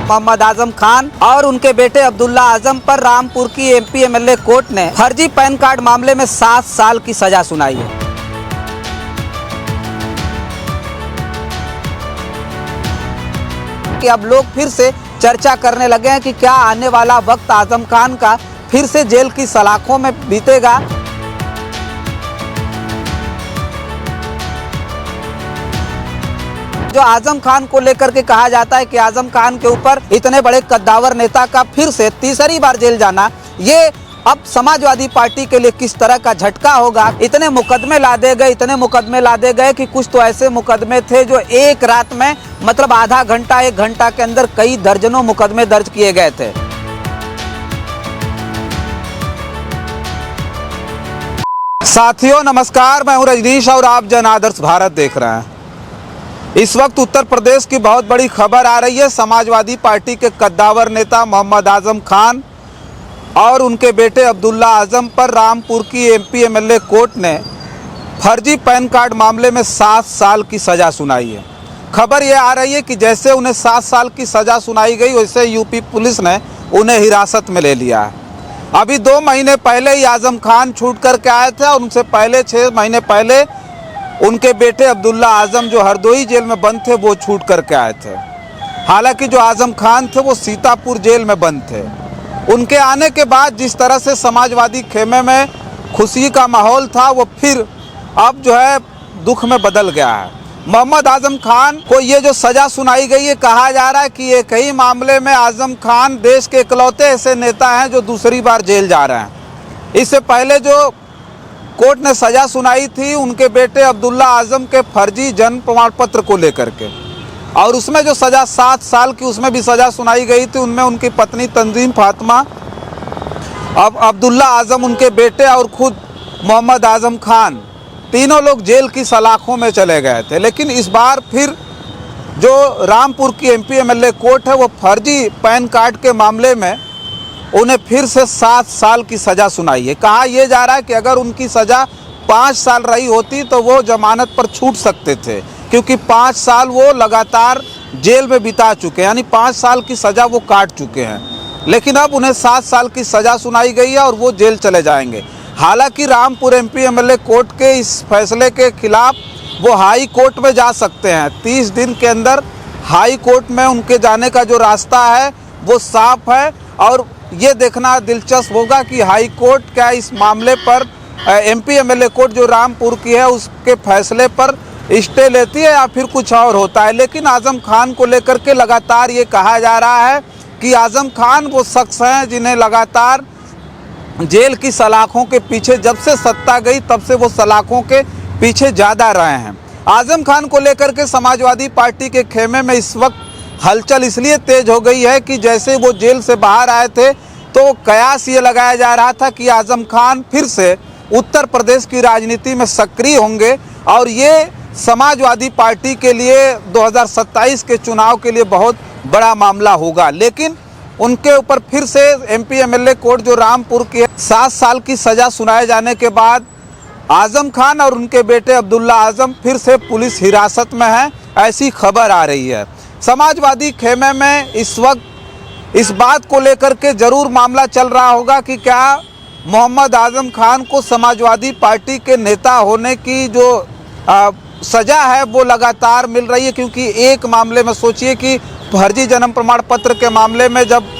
मोहम्मद आजम खान और उनके बेटे अब्दुल्ला आजम पर रामपुर की एमपी एमएलए कोर्ट ने फर्जी पैन कार्ड मामले में 7 साल की सजा सुनाई है। कि अब लोग फिर से चर्चा करने लगे हैं कि क्या आने वाला वक्त आजम खान का फिर से जेल की सलाखों में बीतेगा। जो आजम खान को लेकर के कहा जाता है कि आजम खान के ऊपर इतने बड़े कद्दावर नेता का फिर से तीसरी बार जेल जाना, ये अब समाजवादी पार्टी के लिए किस तरह का झटका होगा। इतने मुकदमे लादे गए कि कुछ तो ऐसे मुकदमे थे जो एक रात में मतलब आधा घंटा 1 घंटा के अंदर कई दर्जनों मुकदमे दर्ज किए गए थे। साथियों नमस्कार, मैं हूं रजनीश और आप जन आदर्श भारत देख रहे हैं। इस वक्त उत्तर प्रदेश की बहुत बड़ी खबर आ रही है। समाजवादी पार्टी के कद्दावर नेता मोहम्मद आजम खान और उनके बेटे अब्दुल्ला आजम पर रामपुर की एमपी एमएलए कोर्ट ने फर्जी पैन कार्ड मामले में 7 साल की सज़ा सुनाई है। खबर ये आ रही है कि जैसे उन्हें 7 साल की सज़ा सुनाई गई वैसे यूपी पुलिस ने उन्हें हिरासत में ले लिया है। अभी 2 महीने पहले ही आजम खान छूट करके आए थे और उनसे पहले 6 महीने पहले उनके बेटे अब्दुल्ला आजम जो हरदोई जेल में बंद थे वो छूट करके आए थे। हालांकि जो आजम खान थे वो सीतापुर जेल में बंद थे। उनके आने के बाद जिस तरह से समाजवादी खेमे में खुशी का माहौल था वो फिर अब जो है दुख में बदल गया है। मोहम्मद आजम खान को ये जो सज़ा सुनाई गई है, कहा जा रहा है कि एक ही मामले में आजम खान देश के इकलौते ऐसे नेता हैं जो दूसरी बार जेल जा रहे हैं। इससे पहले जो कोर्ट ने सज़ा सुनाई थी उनके बेटे अब्दुल्ला आजम के फर्जी जन्म प्रमाण पत्र को लेकर के, और उसमें जो सज़ा 7 साल की उसमें भी सज़ा सुनाई गई थी। उनमें उनकी पत्नी तंजीम फातिमा, अब अब्दुल्ला आजम उनके बेटे और खुद मोहम्मद आजम खान, तीनों लोग जेल की सलाखों में चले गए थे। लेकिन इस बार फिर जो रामपुर की एमपी एमएलए कोर्ट है वो फर्जी पैन कार्ड के मामले में उन्हें फिर से 7 साल की सज़ा सुनाई है। कहा यह जा रहा है कि अगर उनकी सज़ा 5 साल रही होती तो वो जमानत पर छूट सकते थे, क्योंकि 5 साल वो लगातार जेल में बिता चुके हैं, यानी 5 साल की सज़ा वो काट चुके हैं। लेकिन अब उन्हें 7 साल की सज़ा सुनाई गई है और वो जेल चले जाएंगे। हालांकि रामपुर एमपी एमएलए कोर्ट के इस फैसले के खिलाफ वो हाई कोर्ट में जा सकते हैं। 30 दिन के अंदर हाई कोर्ट में उनके जाने का जो रास्ता है वो साफ है। और ये देखना दिलचस्प होगा कि हाई कोर्ट क्या इस मामले पर एमपी एमएलए कोर्ट जो रामपुर की है उसके फैसले पर स्टे लेती है या फिर कुछ और होता है। लेकिन आजम खान को लेकर के लगातार ये कहा जा रहा है कि आजम खान वो शख्स हैं जिन्हें लगातार जेल की सलाखों के पीछे, जब से सत्ता गई तब से वो सलाखों के पीछे ज़्यादा रहे हैं। आजम खान को लेकर के समाजवादी पार्टी के खेमे में इस वक्त हलचल इसलिए तेज हो गई है कि जैसे वो जेल से बाहर आए थे तो कयास ये लगाया जा रहा था कि आजम खान फिर से उत्तर प्रदेश की राजनीति में सक्रिय होंगे और ये समाजवादी पार्टी के लिए 2027 के चुनाव के लिए बहुत बड़ा मामला होगा। लेकिन उनके ऊपर फिर से एमपी एमएलए कोर्ट जो रामपुर की 7 साल की सज़ा सुनाए जाने के बाद आजम खान और उनके बेटे अब्दुल्ला आजम फिर से पुलिस हिरासत में हैं, ऐसी खबर आ रही है। समाजवादी खेमे में इस वक्त इस बात को लेकर के ज़रूर मामला चल रहा होगा कि क्या मोहम्मद आजम खान को समाजवादी पार्टी के नेता होने की जो सज़ा है वो लगातार मिल रही है। क्योंकि एक मामले में सोचिए कि फर्जी जन्म प्रमाण पत्र के मामले में जब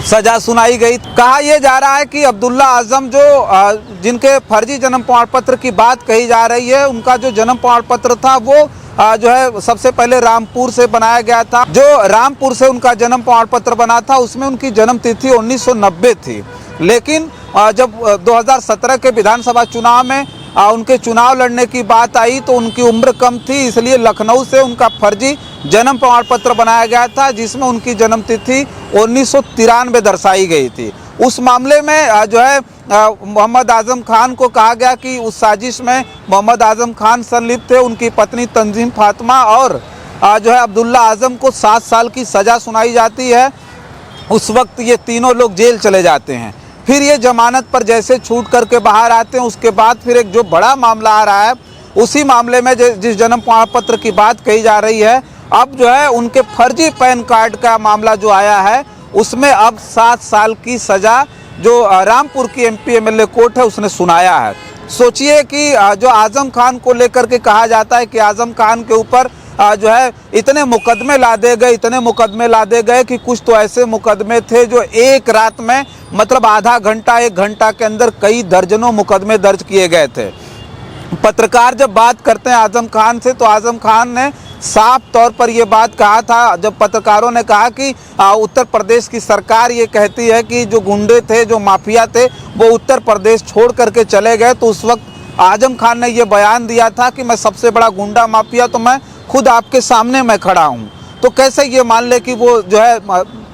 सज़ा सुनाई गई, कहा यह जा रहा है कि अब्दुल्ला आजम जो जिनके फर्जी जन्म प्रमाण पत्र की बात कही जा रही है, उनका जो जन्म प्रमाण पत्र था वो जो है सबसे पहले रामपुर से बनाया गया था। जो रामपुर से उनका जन्म प्रमाण पत्र बना था उसमें उनकी जन्म तिथि 1990 थी। लेकिन जब 2017 के विधानसभा चुनाव में उनके चुनाव लड़ने की बात आई तो उनकी उम्र कम थी, इसलिए लखनऊ से उनका फर्जी जन्म प्रमाण पत्र बनाया गया था जिसमें उनकी जन्म तिथि 1993 दर्शाई गई थी। उस मामले में जो है मोहम्मद आजम खान को कहा गया कि उस साजिश में मोहम्मद आजम खान संलिप्त थे। उनकी पत्नी तंजीम फातिमा और जो है अब्दुल्ला आजम को 7 साल की सज़ा सुनाई जाती है। उस वक्त ये तीनों लोग जेल चले जाते हैं। फिर ये जमानत पर जैसे छूट करके बाहर आते हैं उसके बाद फिर एक जो बड़ा मामला आ रहा है, उसी मामले में जिस जन्म प्रमाण पत्र की बात कही जा रही है अब जो है उनके फर्जी पैन कार्ड का मामला जो आया है उसमें अब 7 साल की सज़ा जो रामपुर की एमपी एमएलए कोर्ट है उसने सुनाया है। सोचिए कि जो आजम खान को लेकर के कहा जाता है कि आजम खान के ऊपर जो है इतने मुकदमे लादे गए कि कुछ तो ऐसे मुकदमे थे जो एक रात में मतलब आधा घंटा 1 घंटा के अंदर कई दर्जनों मुकदमे दर्ज किए गए थे। पत्रकार जब बात करते हैं आजम खान से तो आजम खान ने साफ तौर पर ये बात कहा था, जब पत्रकारों ने कहा कि उत्तर प्रदेश की सरकार ये कहती है कि जो गुंडे थे, जो माफिया थे, वो उत्तर प्रदेश छोड़ करके चले गए, तो उस वक्त आजम खान ने ये बयान दिया था कि मैं सबसे बड़ा गुंडा माफिया तो मैं खुद आपके सामने मैं खड़ा हूँ। तो कैसे ये मान ले कि वो जो है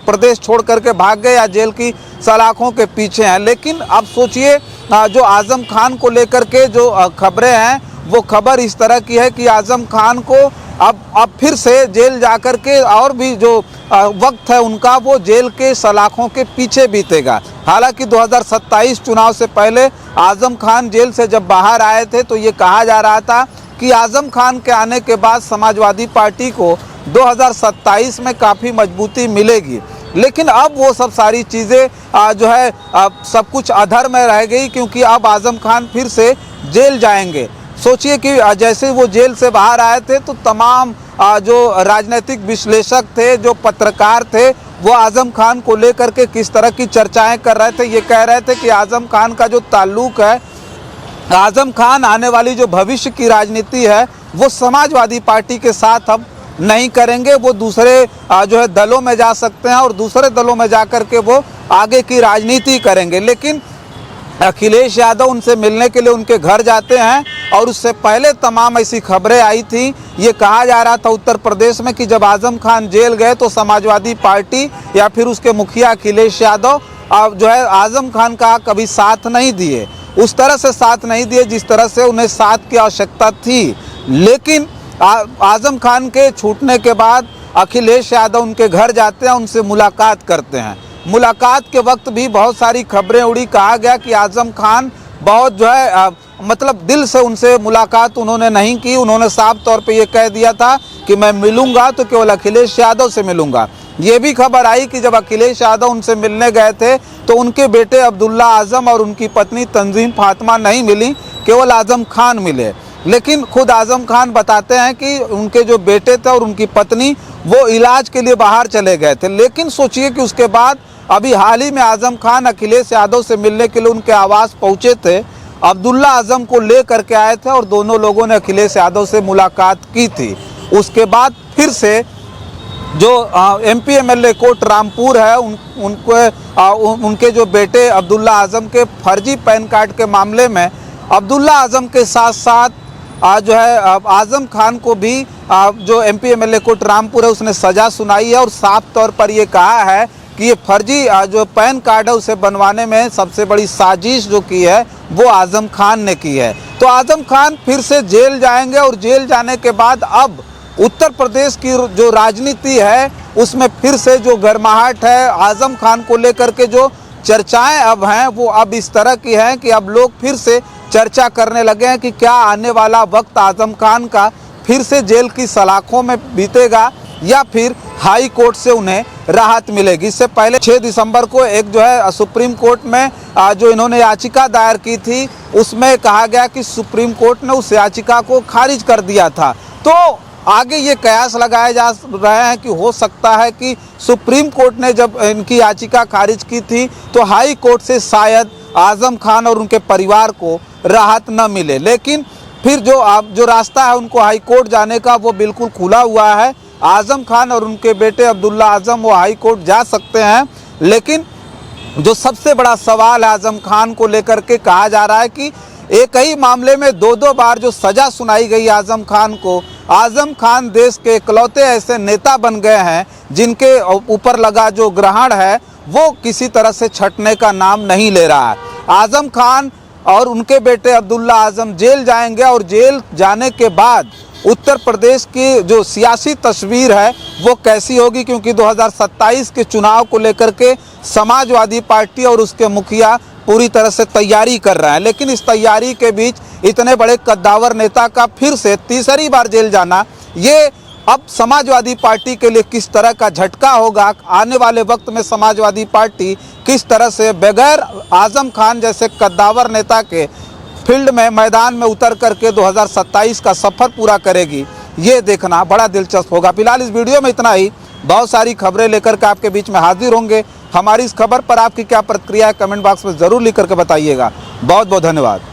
प्रदेश छोड़ करके भाग गए या जेल की सलाखों के पीछे हैं। लेकिन अब सोचिए जो आजम खान को लेकर के जो खबरें हैं वो खबर इस तरह की है कि आजम खान को अब फिर से जेल जाकर के और भी जो वक्त है उनका वो जेल के सलाखों के पीछे बीतेगा। हालांकि 2027 चुनाव से पहले आजम खान जेल से जब बाहर आए थे तो ये कहा जा रहा था कि आजम खान के आने के बाद समाजवादी पार्टी को 2027 में काफ़ी मजबूती मिलेगी। लेकिन अब वो सब सारी चीज़ें जो है सब कुछ अधर में रह गई, क्योंकि अब आजम खान फिर से जेल जाएंगे। सोचिए कि जैसे वो जेल से बाहर आए थे तो तमाम जो राजनीतिक विश्लेषक थे, जो पत्रकार थे, वो आजम खान को लेकर के किस तरह की चर्चाएं कर रहे थे। ये कह रहे थे कि आजम खान का जो ताल्लुक है, आजम खान आने वाली जो भविष्य की राजनीति है वो समाजवादी पार्टी के साथ अब नहीं करेंगे, वो दूसरे जो है दलों में जा सकते हैं और दूसरे दलों में जा कर के वो आगे की राजनीति करेंगे। लेकिन अखिलेश यादव उनसे मिलने के लिए उनके घर जाते हैं और उससे पहले तमाम ऐसी खबरें आई थी। ये कहा जा रहा था उत्तर प्रदेश में कि जब आजम खान जेल गए तो समाजवादी पार्टी या फिर उसके मुखिया अखिलेश यादव जो है आजम खान का कभी साथ नहीं दिए, उस तरह से साथ नहीं दिए जिस तरह से उन्हें साथ की आवश्यकता थी। लेकिन आजम खान के छूटने के बाद अखिलेश यादव उनके घर जाते हैं, उनसे मुलाकात करते हैं। मुलाकात के वक्त भी बहुत सारी खबरें उड़ी, कहा गया कि आजम खान बहुत जो है मतलब दिल से उनसे मुलाकात उन्होंने नहीं की। उन्होंने साफ तौर पे ये कह दिया था कि मैं मिलूंगा तो केवल अखिलेश यादव से मिलूंगा। ये भी खबर आई कि जब अखिलेश यादव उनसे मिलने गए थे तो उनके बेटे अब्दुल्ला आजम और उनकी पत्नी तंजीम फातिमा नहीं मिली, केवल आजम खान मिले। लेकिन खुद आजम खान बताते हैं कि उनके जो बेटे थे और उनकी पत्नी वो इलाज के लिए बाहर चले गए थे। लेकिन सोचिए कि उसके बाद अभी हाल ही में आजम खान अखिलेश यादव से मिलने के लिए उनके आवास पहुंचे थे, अब्दुल्ला आजम को ले करके आए थे और दोनों लोगों ने अखिलेश यादव से मुलाकात की थी। उसके बाद फिर से जो एमपी एमएलए कोर्ट रामपुर है उनके जो बेटे अब्दुल्ला आजम के फर्जी पैन कार्ड के मामले में अब्दुल्ला आजम के साथ साथ जो है आजम खान को भी जो एमपी एमएलए कोर्ट रामपुर है उसने सज़ा सुनाई है और साफ तौर पर ये कहा है कि ये फर्जी जो पैन कार्ड है उसे बनवाने में सबसे बड़ी साजिश जो की है वो आजम खान ने की है। तो आजम खान फिर से जेल जाएंगे और जेल जाने के बाद अब उत्तर प्रदेश की जो राजनीति है उसमें फिर से जो गर्माहट है, आजम खान को लेकर के जो चर्चाएं अब हैं वो अब इस तरह की हैं कि अब लोग फिर से चर्चा करने लगे हैं कि क्या आने वाला वक्त आजम खान का फिर से जेल की सलाखों में बीतेगा या फिर हाई कोर्ट से उन्हें राहत मिलेगी। इससे पहले 6 दिसंबर को एक जो है सुप्रीम कोर्ट में जो इन्होंने याचिका दायर की थी उसमें कहा गया कि सुप्रीम कोर्ट ने उस याचिका को खारिज कर दिया था। तो आगे ये कयास लगाए जा रहे हैं कि हो सकता है कि सुप्रीम कोर्ट ने जब इनकी याचिका खारिज की थी तो हाई कोर्ट से शायद आजम खान और उनके परिवार को राहत न मिले। लेकिन फिर जो रास्ता है उनको हाई कोर्ट जाने का वो बिल्कुल खुला हुआ है। आजम खान और उनके बेटे अब्दुल्ला आजम वो हाई कोर्ट जा सकते हैं। लेकिन जो सबसे बड़ा सवाल है आजम खान को लेकर के कहा जा रहा है कि एक ही मामले में 2-2 बार जो सज़ा सुनाई गई आजम खान को, आजम खान देश के इकलौते ऐसे नेता बन गए हैं जिनके ऊपर लगा जो ग्रहण है वो किसी तरह से छटने का नाम नहीं ले रहा है। आजम खान और उनके बेटे अब्दुल्ला आजम जेल जाएंगे और जेल जाने के बाद उत्तर प्रदेश की जो सियासी तस्वीर है वो कैसी होगी, क्योंकि 2027 के चुनाव को लेकर के समाजवादी पार्टी और उसके मुखिया पूरी तरह से तैयारी कर रहे हैं। लेकिन इस तैयारी के बीच इतने बड़े कद्दावर नेता का फिर से तीसरी बार जेल जाना ये अब समाजवादी पार्टी के लिए किस तरह का झटका होगा, आने वाले वक्त में समाजवादी पार्टी किस तरह से बगैर आजम खान जैसे कद्दावर नेता के फील्ड में मैदान में उतर करके 2027 का सफ़र पूरा करेगी, ये देखना बड़ा दिलचस्प होगा। फिलहाल इस वीडियो में इतना ही। बहुत सारी खबरें लेकर के आपके बीच में हाजिर होंगे। हमारी इस खबर पर आपकी क्या प्रतिक्रिया है, कमेंट बॉक्स में ज़रूर लिख करके बताइएगा। बहुत बहुत धन्यवाद।